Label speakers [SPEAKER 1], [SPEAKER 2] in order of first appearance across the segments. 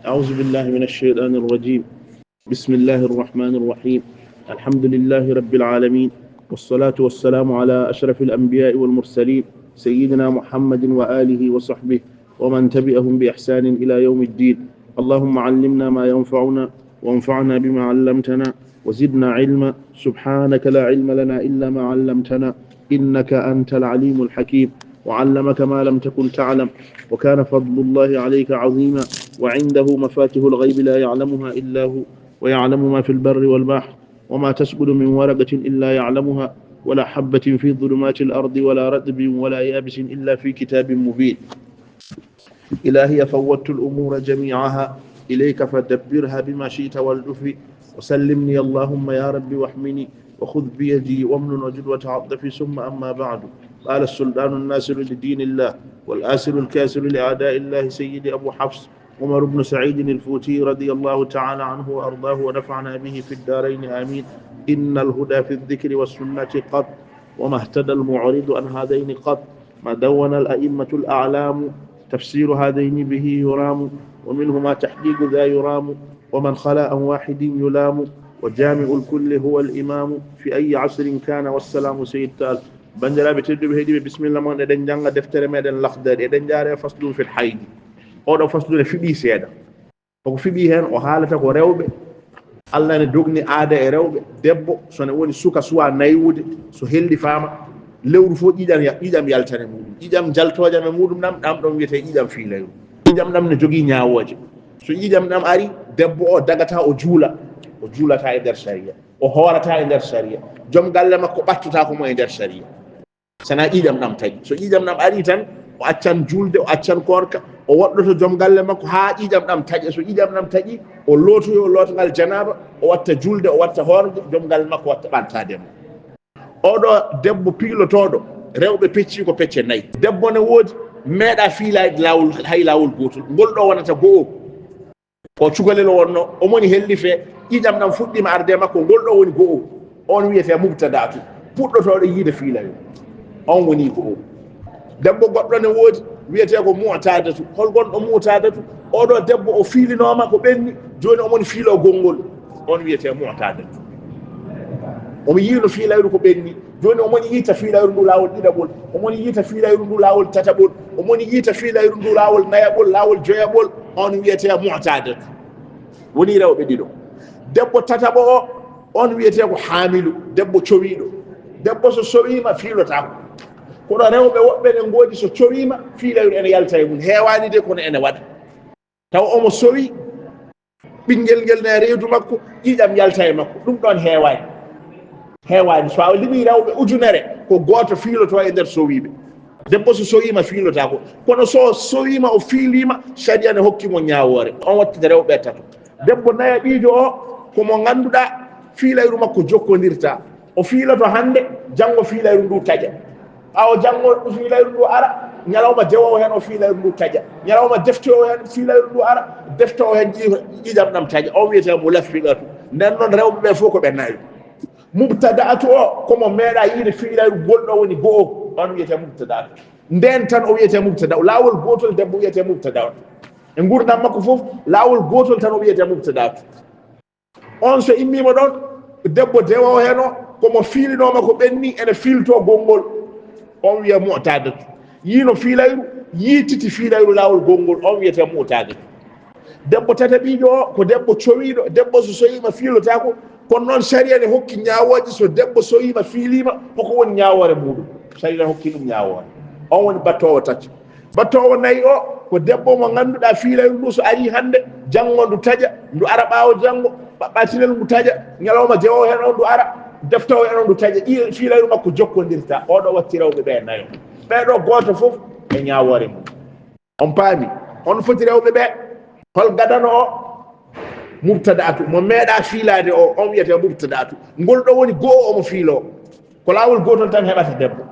[SPEAKER 1] أعوذ بالله من الشيطان الرجيم. بسم الله الرحمن الرحيم. الحمد لله رب العالمين، والصلاة والسلام على أشرف الأنبياء والمرسلين سيدنا محمد وآله وصحبه ومن تبعهم بإحسان إلى يوم الدين. اللهم علمنا ما ينفعنا وانفعنا بما علمتنا وزدنا علما. سبحانك لا علم لنا إلا ما علمتنا إنك أنت العليم الحكيم. وعلمك ما لم تكن تعلم، وكان فضل الله عليك عظيما. وعنده مفاتيح الغيب لا يعلمها إلا هو، ويعلم ما في البر والبحر، وما تسقط من ورقة إلا يعلمها، ولا حبة في ظلمات الأرض ولا رطب ولا يابس إلا في كتاب مبين. إلهي فوضت الأمور جميعها إليك فدبرها بما شئت والدف، وسلمني اللهم يا رب واحمني، وخذ بيدي وامن وجد وتعطف. ثم أما بعد، قال السلطان الناصر لدين الله والآسر الكاسر لأعداء الله سيدي أبو حفص عمر بن سعيد الفوتي رضي الله تعالى عنه وأرضاه ونفعنا به في الدارين آمين. إن الهدى في الذكر والسنة قط، وما اهتدى المعرض عن هذين قط. ما دون الأئمة الأعلام تفسير هذين به يرام، ومنهما تحقيق ذا يرام، ومن خلا عن واحد يلام. وجامع الكل هو الإمام في أي عصر كان، والسلام سيد تال. bandiraɓe tedduɓe heeɗiɓe bisimilla moon eɗen janga deftere meɗen lahdari, eɗen jaare faslu fil haydi. oɗo faslude fiɓi seeɗa, koko fiɓi hen o haalata ko rewɓe. Allah ne dogni aada e rewɓe. debbo sone woni suka suwa naywude, so helli fama lewru fo ƴiƴam yaltane muɗum, ƴiƴam jaltojam e muɗum ɗam ɗon wiyete ƴiƴam fiilayru. ƴiƴam ɗam ne jogui ñawoje. so ƴiƴam ɗam ari, debbo o dagata o juulata e nder sharia, o hoorata e nder sharia, joom galle makko ɓattata komo e nder sharia, sana ƴiƴam ɗam tagi. so ƴiƴam ɗam ari tan o accan julde, o accan korka, o woɗɗoto joom galle makko ha ƴiƴam ɗam taƴa. so ƴiƴam ɗam taƴi, o lootoyo lootogal janaba, o watta julde, o watta hoorde, joom galle makko watta ɓantademo. oɗo debbo piilotoɗo, rewɓe pecci ko pecce nayyi. debbo ne woodi meeɗa fiilade lawol, hay lawol gotol. ngol ɗo wonata go'o ko cukalel wonno, omoni helli fe, ƴiƴam ɗam fuɗɗima arde makko, ngol ɗo woni go'o. on wiyete mubtadatu, puɗɗotoɗo yiide fiilayo, on woni ko o. debbo goɗɗo ne woodi wiyete ko mu'tadatu. hol gonɗo mu'tadatu? oɗo debbo o fiilinoma ko ɓenni, joni omoni fiilo gongol, on wiyete mu'tadatu. omo yiino fiilayru ko ɓenni, joni omoni yiita fiilayru ndu lawol ɗiɗaɓol, omoni yiita fiilayru ndu lawol tataɓol, omoni yiita fiilayru ndu lawol nayaɓol, lawol joyaɓol, on wiyete mu'tadatu. woni rewɓe ɗiɗo. debbo tataɓo o, on wiyete ko haamilu, debbo cowiɗo. debbo so sowima fiilotako. kono rewɓe woɓɓe ne ngoodi so cowima fiilayru ene yalta e mum. heewani de kono ene waɗa. taw omo sowi, ɓinguel ngel ne reedu makko, ƴiƴam yalta e makko. ɗum ɗon heewani. so a limi rewɓe ujunere, ko goto fiiloto e nder sowiɓe. debbo so sowima fiilotako. kono so sowima o fiilima, sharia ne hokkimo ñawore. on wattita rewɓe tato. debbo nayaɓijo o komo ganduɗa fiilayru makko jokkodirta. o fiiloto hande, janggo fiilayru ndu taƴa. ɓawo janggo fiilayru ndu ara, ñalawma dewowo hen o fiilayru ndu taƴa. ñalawma defte o hen fiilayru ndu ara, defte o hen ƴiƴam ɗam taƴa. on wiyete mo laffilatu. nden noon rewɓe ɓe fof ko ɓe nayo. mubtada'atu o komo meeɗa yiide fiilayru golɗo woni go'o, on wiyete mubtada'atu. nden tan o wiyete mubtada'u. lawol gotol debbo wiyete mubtada'u. e gurdam makko fof lawol gotol tan o wiyete mubtada'atu. on so immima ɗon, debbo dewowo hen o komo fiilinoma ko ɓenni, ene fiilto gongol, on wiya mu'tadatu. yiino fiilayru, yiititi fiilayru lawol gongol, on wiyete mu'tadatu. debbo tataɓijo o ko debbo cowiɗo. debbo so soyima fiilotako, kono noon sharia ne hokki ñawoje. so debbo soyima fiilima, hoko woni ñawore muɗum? sharia ne hokki ɗum ñawore. on woni battowo tati. battowo nayyi o ko debbo mo ganduɗa fiilayru ndu so ari hande, janggo ndu taƴa, ndu ara ɓawo janggo, ɓaɓɓatinel ndu taƴa, ñalawma dewowo hen o ndu ara, deftowo en o ndu taƴa. fiilayru makko jokkodirta. oɗo watti rewɓe ɓe nayo. ɓeɗo goto fof e ñawore mum. on paami? on foti rewɓe ɓe hol gadano o? mubtada'atu. mo meeɗa fiilade o, on wiyete mubtada'atu. ngol ɗo woni go'o omo fiilo, ko lawol gotol tan heɓata debbo.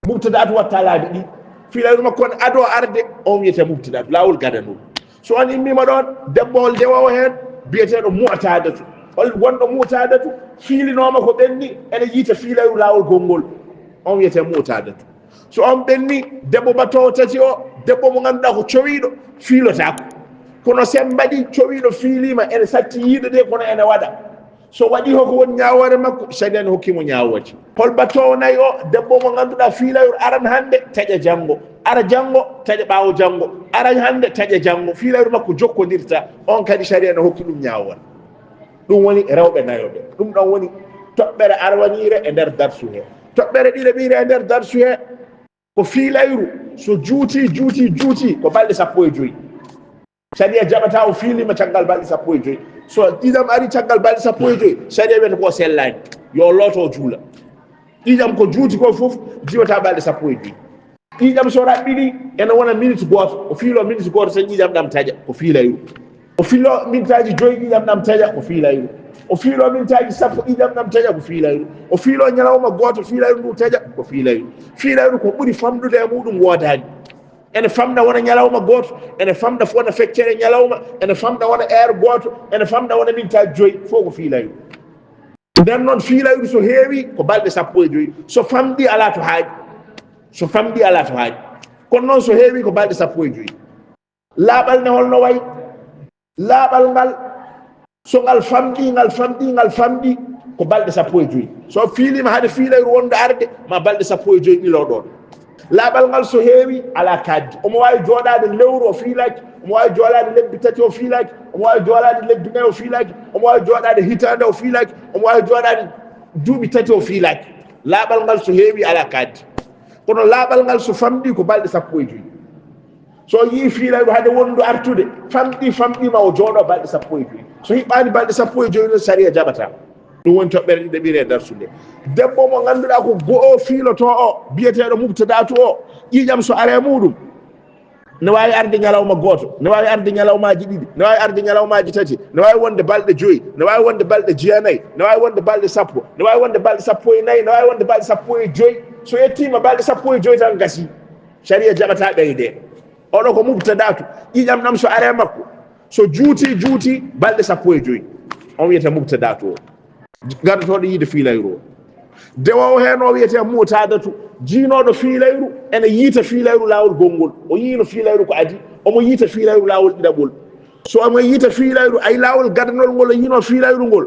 [SPEAKER 1] mubtada'atu watta laabi ɗi. fiilayru makko ne ado arde, on wiyete mubtada'atu, lawol gadanol. so on immima ɗon, debbo hol dewowo hen biyeteɗo mu'tadatu. hol wonɗo mu'tadatu fiilinoma ko ɓenni, ene yiita fiilayru lawol gongol, on wiyete mu'tadatu. so on ɓenni, debbo battowo tati o, debbo mo ganduɗa ko cowiɗo, fiilotako.
[SPEAKER 2] kono sembadi cowiɗo fiilima ene satti yiide de kono ene waɗa so waɗi hoko woni ñawore makko sharia ene hokkimo ñawoji hol battowo nayi o debbo mo ganduɗa fiilayru aran hande taƴa janggo ara janggo taƴa ɓawo janggo ara hande taƴa janggo fiilayru makko jokkodirta on kadi sharia ene hokki ɗum ñawol ɗum woni rewɓe nayoɓe ɗum ɗon woni toɓɓere arwanire e nder darsu he toɓɓere ɗiɗaɓire e nder darsu he ko fiilayru so juuti ko balɗe 15 sharia jaɓata o fiilima caggal balɗe 15 so ɗiɗam ari caggal balɗe 15 sharia wiyata ko sellani yo looto juula ɗiɗam ko juuti ko foof jiwata balɗe 15 ɗiɗam so raɓɓiɗi ene wona minute goto o fiilo minute goto tan ɗiɗam ɗam taƴa ko fiilayru o fiilo mintaji 5 ɗiɗam ɗam taƴa ko fiilayru o fiilo mintaji 10 ɗiɗam ɗam taƴa ko fiilayru o fiilo ñalawma goto fiilayru ndu taƴa ko fiilayru fiilayru ko ɓuuri famɗude e muɗum wodani ene famɗa wona ñalawma goto ene famɗa wona feccere ñalawma ene famɗa wona heure goto ene famɗa wona mintaji 5 fof ko fiilayru nden noon fiilayru so heewi ko balɗe 15 so famɗi ala to haaƴi so famɗi ala to haaƴi kono noon so heewi ko balɗe 15 laaɓal ne holno wayi laaɓal ngal so ngal famɗi ko balɗe 15 so fiilima haade fiilayru wonde arde ma balɗe 15 ɗilo ɗon laaɓal ngal so heewi ala kaddi omo wawi jooɗade lewru o fiilaki omo wawi jooɗade lebbi 3 o fiilaki omo wawi jooɗade lebbi 4 o fiilaki omo wawi jooɗade hitande o fiilaki omo wawi jooɗade duuɓi 3 o fiilaki laaɓal ngal so heewi ala kaddi kono laaɓal ngal so famɗi ko balɗe 15 so yii fiilayru hade wondu artude famɗima o jooɗo balɗe 15 so hiɓɓani balɗe 15 no saria jaɓata ɗum woni toɓɓere ɗiɗaɓire e darsu nde debbo mo ganduɗa ko go'o fiiloto o biyeteɗo mubtadatu o ƴiƴam so are muɗum ne wawi arde ñalawma goto ne wawi arde ñalawmaji ɗiɗi ne wawi arde ñalawmaji 3 ne wawi wonde balɗe 5 ne wawi wonde balɗe 9 ne wawi wonde balɗe 10 ne wawi wonde balɗe 14 ne wawi wonde balɗe 15 so yettima balɗe 15 tan gasi sharia jaɓata ɓeyde oɗo ko mubtadatu ƴiƴam ɗam so are makko so juuti balɗe 15 on wiyete mubtadatu o gardotoɗo yiide fiilayru o dewowo hen o wiyete mutadatu jiinoɗo fiilayru ene yiita fiilayru lawol gongol o yiino fiilayru ko adi omo yiita fiilayru lawol ɗiɗaɓol so omo yiita fiilayru ay lawol gadanol ngol o yiino fiilayru ngol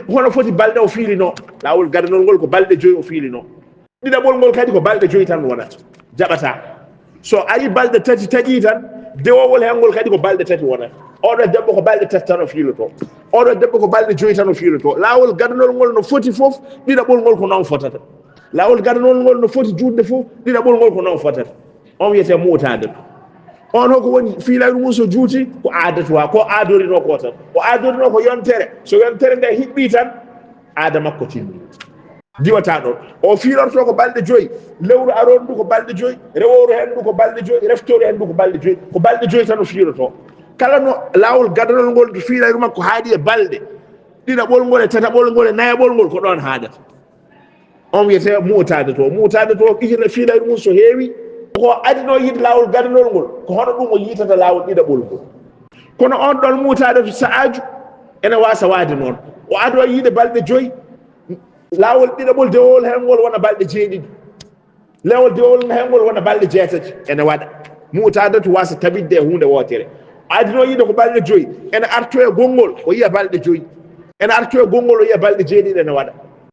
[SPEAKER 2] hono foti balɗe o fiilino lawol gadanol ngol ko balɗe 5 o fiilino ɗiɗaɓol ngol kadi ko balɗe 5 tan wonata jaɓata so ari balɗe 3 taƴi tan dewowol hen ngol kadi ko balɗe 3 wonata oɗo debbo ko balɗe 3 tan o fiiloto oɗo debbo ko balɗe 5 tan o fiiloto lawol gadanol ngol no foti foof ɗiɗaɓol ngol ko noon fotata lawol gadanol ngol no foti juutde fof ɗiɗaɓol ngol ko noon fotata on wiyete mutadatu on hoko woni fiilayru mum so juuti ko aadatu ha ko aadorino ko tan o aadorino ko yontere so yontere nde hiɓɓi tan aada makko timmi diwata ɗon o fiilorto ko balɗe 5 lewru aron ndu ko balɗe 5 rewowru hen ndu ko balɗe 5 reftoru hen ndu ko balɗe 5 ko balɗe 5 tan o fiiloto kala no lawol gadanol ngol fiilayru makko haaɗi e balɗe ɗiɗaɓol ngol e tataɓol ngol e nayaɓol ngol ko ɗon haaɗata on wiyete mutadato ƴiƴirde fiilayru mum so heewi ko adino yiide lawol gadanol ngol ko hono ɗum o yiitata lawol ɗiɗaɓol ngol kono on ɗon mutadatu sahaju ene wasa waade noon o ado yiide balɗe 5 lawol ɗiɗaɓol dewowol hen ngol wona balɗe 9 lewol dewowol hen ngol wona balɗe 8 ene waɗa mutadatu wasa tabidde e hunde wotere adino yiide ko balɗe 5 ene arto e gongol o yiya balɗe 5 ene arto e gongol o yiya balɗe 9 ene waɗa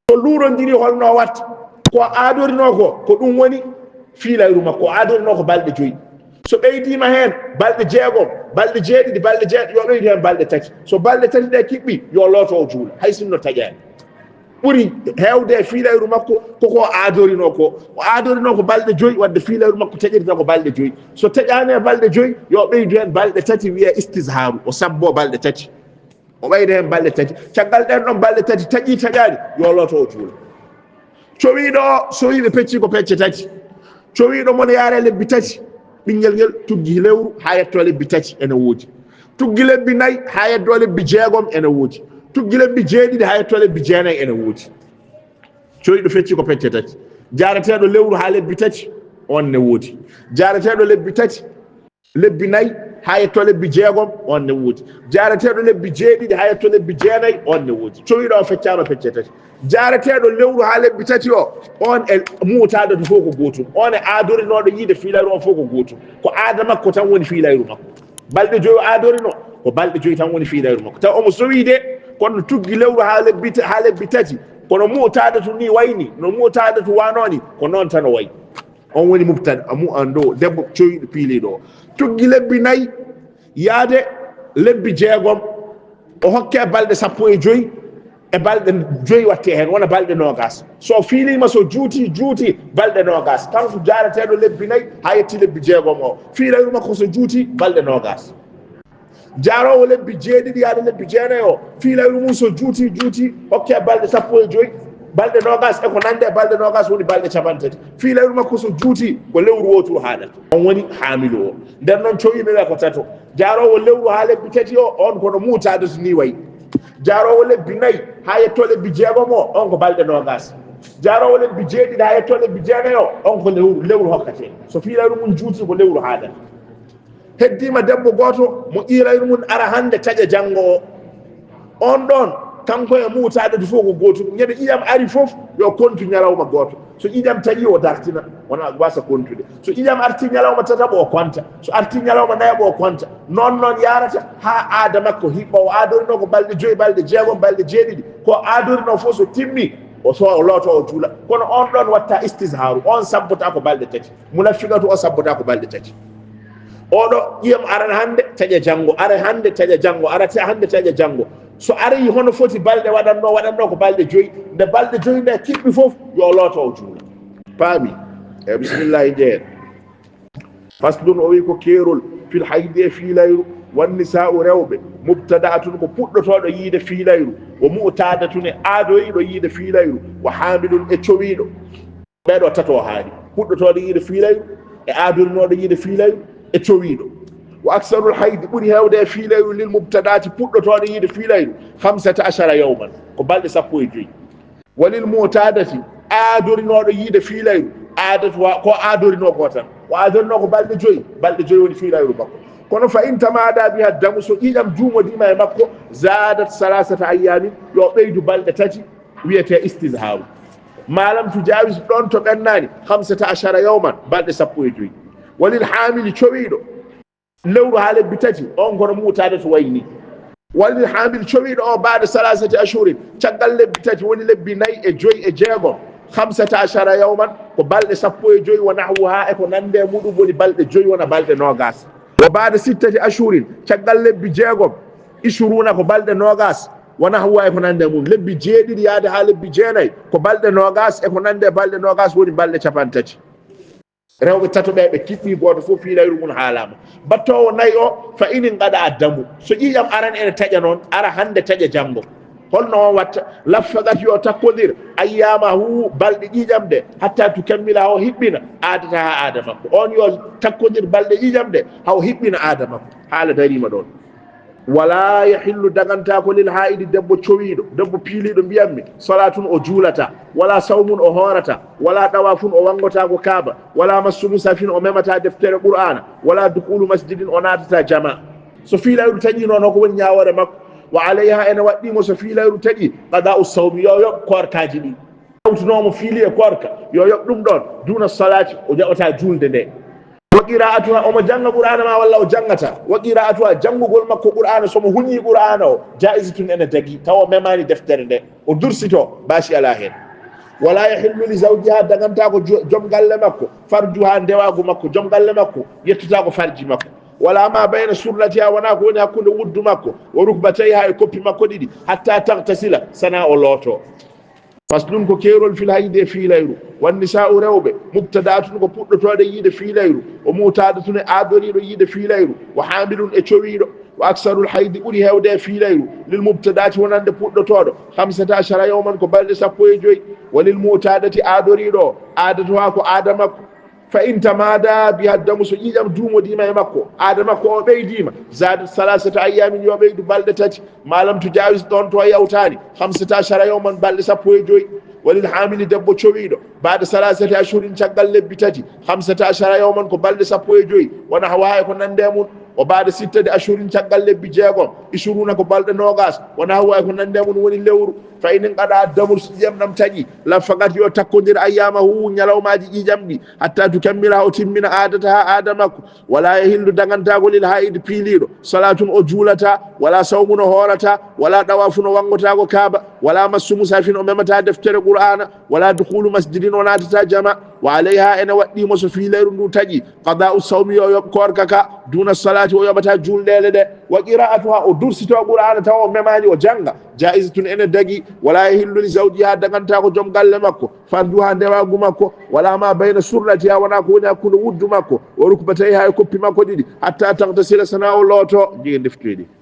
[SPEAKER 2] so luurodiri holno watta ko aadorino ko ɗum woni fiilayru makko o aadorino ko balɗe 5 so ɓeydima hen balɗe 6 balɗe 7 balɗe 7 yo ɓeydi hen balɗe 3 so balɗe 3 ɗe kiɓɓi yo looto o juula hay sinno taƴani ɓuuri hewde e fiilayru makko koko aadorino ko o aadorino ko balɗe 5 wadde fiilayru makko taƴirta ko balɗe 5 so taƴani e balɗe 5 yo ɓeydu hen balɗe 3 wiye istisharu o sabbo balɗe 3 o ɓeyda hen balɗe 3 caggal ɗen ɗon balɗe 3 taƴi taƴani yo looto o juula cowiɗo o so wiɓe pecci ko pecce 3 cowiɗo mono yaare lebbi 3 ɓinguel ngel tuggi lewru ha yetto lebbi 3 ene woodi tuggi lebbi 4 ha yeddo lebbi 6 ene woodi tuggi lebbi 7 ha yetto lebbi 9 ene woodi cowiɗo fecci ko pecce 3 jarateɗo lewru ha lebbi 3 on ne woodi jarateɗo lebbi 3 lebbi 4 ha yetto lebbi 6 on ne woodi jarateɗo lebbi 7 ha yetto lebbi 9 on ne woodi cowiɗo o feccano pecce 3 jarateɗo lewru ha lebbi 3 o on e mutadatu fof ko gotum on e aadorinoɗo yiide fiilayru on fof ko gotum ko aada makko tan woni fiilayru makko balɗe joyi aadorino ko balɗe joyi tan woni fiilayru makko taw omo sowi de kono tuggi lewru ha lebbi tati kono mu'tadatu ni wayni no mu'tadatu wanoni ko noon tan o wayi on woni mubtada ando debbo coyiɗo piiliɗo tuggi lebbi nayyi yaade lebbi jeegom o hokke balɗe 15 e balɗe 5 watte hen wona balɗe nogas so fiilima so juuti balɗe nogas kanko jarateɗo lebbi nayyi ha yetti lebbi jeegom o fiilayru makko so juuti balɗe nogas jarowo lebbi jeeɗiɗi yaade lebbi jeenayi o fiilayru mum so juuti hokke balɗe 15 balɗe nogas e ko nande e balɗe nogas woni balɗe 30 fiilayru makko so juuti ko lewru woturu haɗata on woni haamilu o nden noon cowiɓeɓe ko tato jarowo lewru ha lebbi tati o on kono muutadatu ni wayi jarowo lebbi nayyi ha yetto lebbi jeegom o on ko balɗe nogas jarowo lebbi jeeɗiɗi ha yetto lebbi jeenayi o on ko lewru hokkate so fiilayru mum juuti ko lewru haɗata heddima debbo goto mo qiilayru mum ara hande taƴa janggo o on ɗon kanko e muutadatu fof ko gotum ñande ƴiƴam ari fof yo kontu ñalawma goto so ƴiƴam taƴi o dartina wona wasa kontude so ƴiƴam arti ñalawma tataɓo o konta so arti ñalawma nayaɓo o konta noon yarata ha aada makko hiɓɓa o aadorino ko balɗe 5 balɗe jeegom balɗe jeeɗiɗi ko aadorino fof so timmi o looto o juula kono on ɗon watta istisharu on sabbota ko balɗe tati munaffiqatu o sabbota ko balɗe tati oɗo ƴiyam aran hande taƴa janggo ara hande taƴa janggo arata hande taƴa janggo so ari hono foti balɗe waɗanno ko balɗe 5 nde balɗe 5 nde kiɓɓi fof yo looto o juula paami e bisimillahi jeen faslun o wi ko keerol fil haydi e fiilayru wannisa'u rewɓe mubtada'atun ko puɗɗotoɗo yiide fiilayru wo mu'tadatun e aadoyiɗo yiide fiilayru wa haamilun e cowiɗo ɓeɗo tato haali puɗɗotoɗo yiide fiilayru e aadorinoɗo yiide fiilayru e cowiɗo wa aksarul haydi ɓuri hewde e fiilayru lil mubtadati puɗɗotoɗo yiide fiilayru 15 yawman ko balɗe 15 walil mu'tadati aadorinoɗo yiide fiilayru aadatu ko aadorino ko tan o aadorino ko balɗe 5 woni fiilayru makko kono fa in tamaɗa biha damu so ƴiƴam juumodima e makko zadat 3 ayyamin yo ɓeydu balɗe 3 wiyete istizharu malam tu jawis ɗon to ɓennani 15 yawman balɗe 15 walil hamili cowiɗo lewru ha lebbi 3 on kono muutade to wayni walil hamil cowiɗo o baade 3 ashurin caggal lebbi 3 woni lebbi 4 e 5 e 6 15 yawman ko balɗe 15 wa nahwuha e ko nande muɗum woni balɗe 5 wona balɗe nogas o baade 6 ashurin caggal lebbi 6 ishruna ko balɗe nogas wa nahwuha e ko nande mum lebbi 7 yaade ha lebbi 9 ko balɗe nogas e ko nande balɗe nogas woni balɗe 30 rewɓe tato ɓe kiɓɓi goto fof fiilayru mum haalama battowo nayi o fa inin gaɗa addamu so ƴiƴam aran ene taƴa noon ara hande taƴa janggo holno on watta laffagat yo takkodir ayyama hu balɗe ƴiƴam ɗe hatta tu kammila haw hiɓɓina aadata ha aada makko on yo takkodir balɗe ƴiƴam ɗe haw hiɓɓina aada makko haala darima ɗon wala yahillu dagantako lil haidi debbo cowiɗo debbo piiliɗo mbiyammi salatun o juulata wala sawmun o hoorata wala ɗawafun o wangotako kaaba wala massu musafin o memata deftere qur'ana wala dukulu masjidin o natata jama so fiilayru taƴi noon hoko woni ñawore makko wa alayha ene waɗɗimo so fiilayru taƴi qada'u sawmi yo yoɓ korkaji ɗi hawtunomo fiili e korka yo yoɓ ɗum ɗon duna salati o jaɓata julde nde wa qira'atuha omo janga qur'ana ma walla o jangata wa qira'atuha jangugol makko qur'ana somo huñi qur'ana o jaisatun ene dagi taw o memani deftere nde o dursito basi ala hen wala yahillu li zawjiha daganta ko joom galle makko farjuha ndewago makko joom galle makko yettata ko farji makko wala ma bayna surlatiha wona ko woni hakkude wuddu makko o rukbatayha e koppi makko ɗiɗi hatta tagtasila sana o looto faslun ko keerol fil hayde fiilayru wannisa'u rewɓe mubtada'atun ko puɗɗotoɗe yiide fiilayru o mu'tadatun e aadoriɗo yiide fiilayru wa hamilun e cowiɗo wa aksarul haydi ɓuri hewde e fiilayru lil mubtadati wonande puɗɗotoɗo 15 yawman ko balɗe 15 wa lil mu'tadati aadoriɗo aadatoha ko aada makko fa in tamada biha damu so ƴiƴam duumodima e makko aada makko o ɓeydima zade 3 ayyamin yo ɓeydu balɗe 3 malam to jawis ɗon to yawtani 15 yawman balɗe 15 walil hamili debbo cowiɗo baade 3 ashurin caggal lebbi 3 15 yawman ko balɗe 15 wona hawa e ko nande mum وبعد 6 أشهر تقال لبجاكم يشورون كبالد نوغاس ونهوا يكون نندمون وني لور فإن قد الدم سيام نمتجي لا فقط يتقدر أيامه يلو ما جي جنبي حتى تكملها وتمن عادتها آدمك ولا يهل دغنتاغو للحائض بيليرو صلاة أجولتا ولا صوم هورتا ولا طواف وانغتاغو كعبة ولا مس مسافر أمامتا دفتر القرآن ولا دخول مسجد وناتتا جمع وعليها أنا ودي مسفي لير نتجي قضاء الصوم يكوركك دون الصلاة ويبتا جول ليلة وقراءتها ودرسة القرآن تاو مماني وجنغ جائزة إن دقي ولا يهل لزوجها دغنتاغو جم قال مكو فرجوها دواغو مكو ولا ما بين سرتها وناكو يكون ود مكو وركبتيها يكب مكو دي حتى تغتسل سناء اللوتو جي دفتري